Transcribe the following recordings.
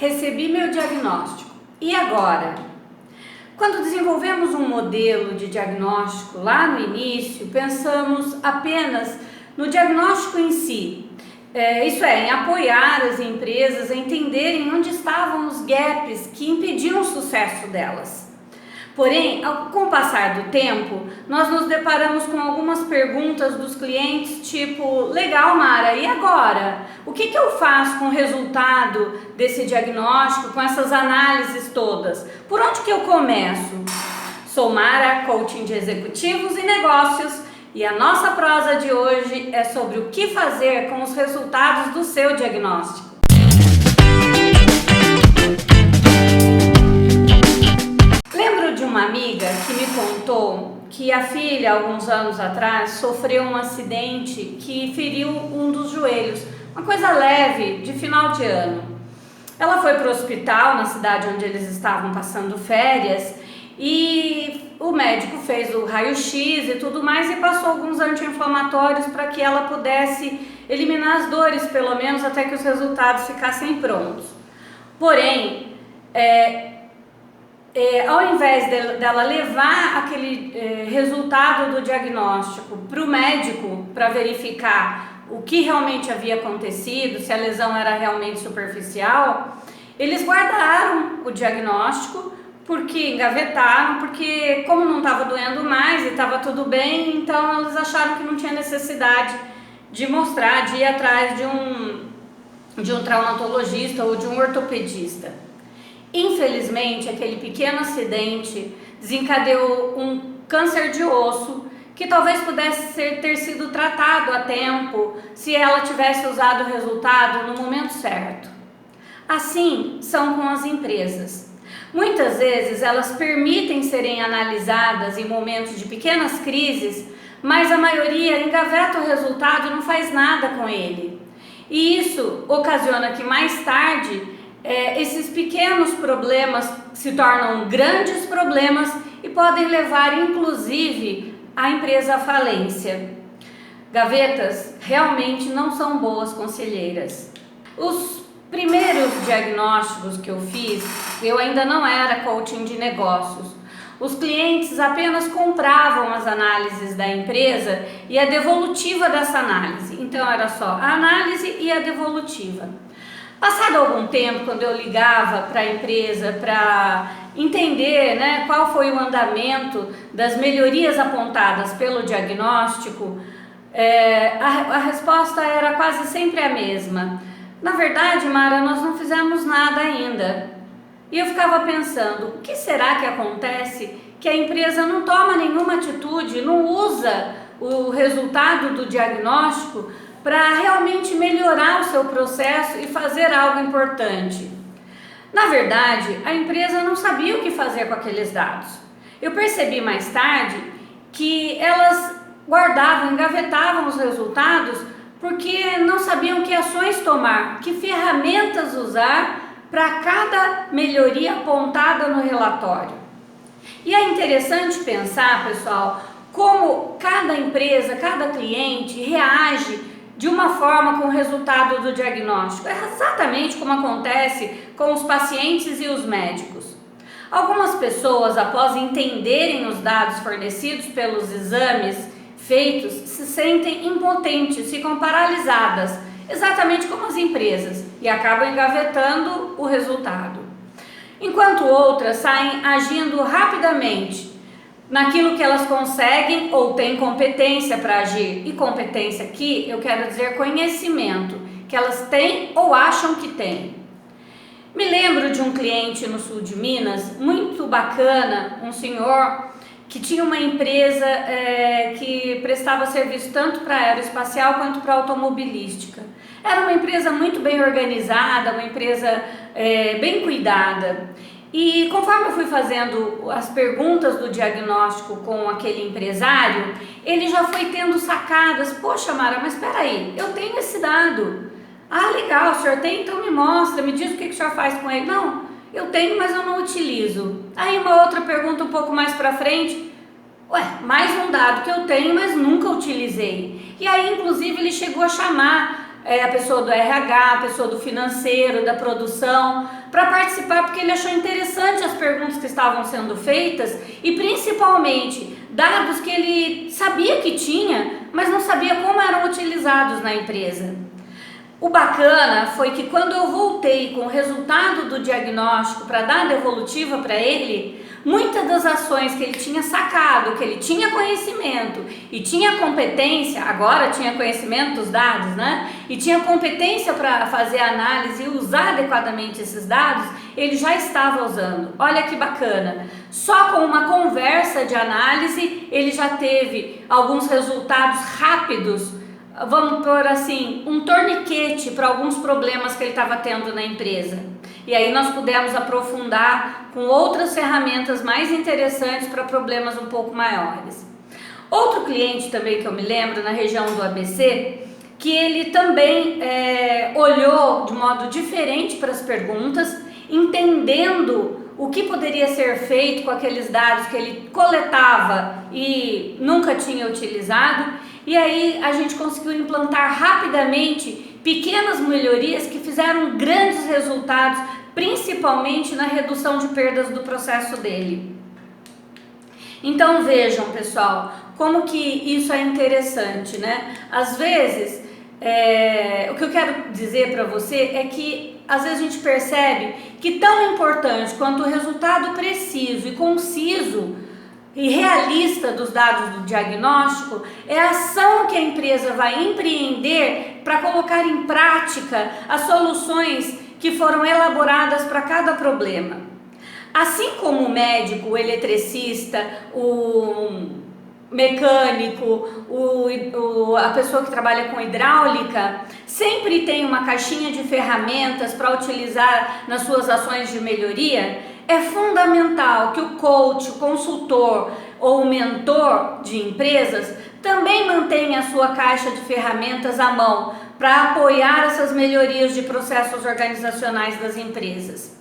Recebi meu diagnóstico. E agora? Quando desenvolvemos um modelo de diagnóstico lá no início, pensamos apenas no diagnóstico em si. Isso é, em apoiar as empresas a entenderem onde estavam os gaps que impediam o sucesso delas. Porém, com o passar do tempo, nós nos deparamos com algumas perguntas dos clientes, tipo: legal, Mara, e agora? O que eu faço com o resultado desse diagnóstico, com essas análises todas? Por onde que eu começo? Sou Mara, coaching de executivos e negócios, e a nossa prosa de hoje é sobre o que fazer com os resultados do seu diagnóstico. Lembro de uma amiga que me contou que a filha, alguns anos atrás, sofreu um acidente que feriu um dos joelhos, uma coisa leve, de final de ano. Ela foi para o hospital, na cidade onde eles estavam passando férias, e o médico fez o raio-x e tudo mais e passou alguns anti-inflamatórios para que ela pudesse eliminar as dores, pelo menos até que os resultados ficassem prontos. Porém, ao invés dela levar aquele resultado do diagnóstico para o médico para verificar o que realmente havia acontecido, se a lesão era realmente superficial, eles guardaram o diagnóstico, porque engavetaram, porque como não estava doendo mais e estava tudo bem, então eles acharam que não tinha necessidade de mostrar, de ir atrás de um traumatologista ou de um ortopedista. Infelizmente, aquele pequeno acidente desencadeou um câncer de osso que talvez pudesse ter sido tratado a tempo se ela tivesse usado o resultado no momento certo. Assim são com as empresas. Muitas vezes elas permitem serem analisadas em momentos de pequenas crises, mas a maioria engaveta o resultado e não faz nada com ele. E isso ocasiona que mais tarde esses pequenos problemas se tornam grandes problemas e podem levar inclusive a empresa à falência. Gavetas realmente não são boas conselheiras. Os primeiros diagnósticos que eu fiz, eu ainda não era coaching de negócios. Os clientes apenas compravam as análises da empresa e a devolutiva dessa análise. Então era só a análise e a devolutiva. Passado algum tempo, quando eu ligava para a empresa para entender, qual foi o andamento das melhorias apontadas pelo diagnóstico, a resposta era quase sempre a mesma. Na verdade, Mara, nós não fizemos nada ainda. E eu ficava pensando, o que será que acontece que a empresa não toma nenhuma atitude, não usa o resultado do diagnóstico para realmente melhorar o seu processo e fazer algo importante? Na verdade, a empresa não sabia o que fazer com aqueles dados. Eu percebi mais tarde que elas guardavam, engavetavam os resultados porque não sabiam que ações tomar, que ferramentas usar para cada melhoria apontada no relatório. E é interessante pensar, pessoal, como cada empresa, cada cliente reage de uma forma com o resultado do diagnóstico. É exatamente como acontece com os pacientes e os médicos. Algumas pessoas, após entenderem os dados fornecidos pelos exames feitos, se sentem impotentes, ficam paralisadas, exatamente como as empresas, e acabam engavetando o resultado. Enquanto outras saem agindo rapidamente naquilo que elas conseguem ou têm competência para agir. E competência aqui eu quero dizer conhecimento, que elas têm ou acham que têm. Me lembro de um cliente no sul de Minas, muito bacana, um senhor que tinha uma empresa que prestava serviço tanto para aeroespacial quanto para automobilística. Era uma empresa muito bem organizada, uma empresa bem cuidada. E conforme eu fui fazendo as perguntas do diagnóstico com aquele empresário, ele já foi tendo sacadas. Poxa, Mara, mas espera aí, eu tenho esse dado. Ah, legal, o senhor tem? Então me mostra, me diz o que o senhor faz com ele. Não, eu tenho, mas eu não utilizo. Aí uma outra pergunta um pouco mais para frente. Mais um dado que eu tenho, mas nunca utilizei. E aí, inclusive, ele chegou a chamar a pessoa do RH, a pessoa do financeiro, da produção, para participar, porque ele achou interessante as perguntas que estavam sendo feitas e principalmente dados que ele sabia que tinha, mas não sabia como eram utilizados na empresa. O bacana foi que quando eu voltei com o resultado do diagnóstico para dar a devolutiva para ele, muitas das ações que ele tinha sacado, que ele tinha conhecimento e tinha competência, agora tinha conhecimento dos dados, né? E tinha competência para fazer a análise e usar adequadamente esses dados, ele já estava usando. Olha que bacana! Só com uma conversa de análise, ele já teve alguns resultados rápidos, vamos pôr assim, um torniquete para alguns problemas que ele estava tendo na empresa. E aí nós pudemos aprofundar com outras ferramentas mais interessantes para problemas um pouco maiores. Outro cliente também que eu me lembro na região do ABC, que ele também olhou de modo diferente para as perguntas, entendendo o que poderia ser feito com aqueles dados que ele coletava e nunca tinha utilizado. E aí a gente conseguiu implantar rapidamente pequenas melhorias que fizeram grandes resultados, principalmente na redução de perdas do processo dele. Então vejam, pessoal, como que isso é interessante, né? Às vezes, o que eu quero dizer para você é que às vezes a gente percebe que tão importante quanto o resultado preciso e conciso e realista dos dados do diagnóstico é a ação que a empresa vai empreender para colocar em prática as soluções que foram elaboradas para cada problema. Assim como o médico, o eletricista, o mecânico, a pessoa que trabalha com hidráulica, sempre tem uma caixinha de ferramentas para utilizar nas suas ações de melhoria. É fundamental que o coach, o consultor ou o mentor de empresas também mantenha a sua caixa de ferramentas à mão para apoiar essas melhorias de processos organizacionais das empresas.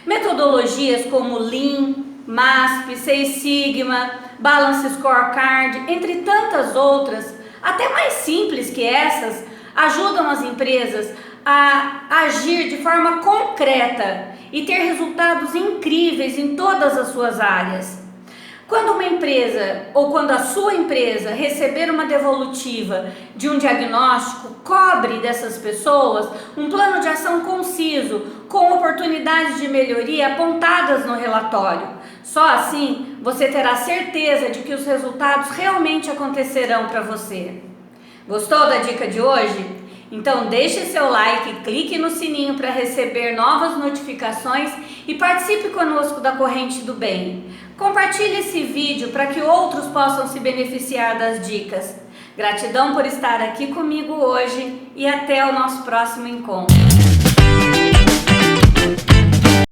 Metodologias como Lean, MASP, Six Sigma, Balance Scorecard, entre tantas outras, até mais simples que essas, ajudam as empresas a agir de forma concreta e ter resultados incríveis em todas as suas áreas. Quando uma empresa ou quando a sua empresa receber uma devolutiva de um diagnóstico, cobre dessas pessoas um plano de ação conciso, com oportunidades de melhoria apontadas no relatório. Só assim você terá certeza de que os resultados realmente acontecerão para você. Gostou da dica de hoje? Então deixe seu like, clique no sininho para receber novas notificações e participe conosco da Corrente do Bem. Compartilhe esse vídeo para que outros possam se beneficiar das dicas. Gratidão por estar aqui comigo hoje e até o nosso próximo encontro.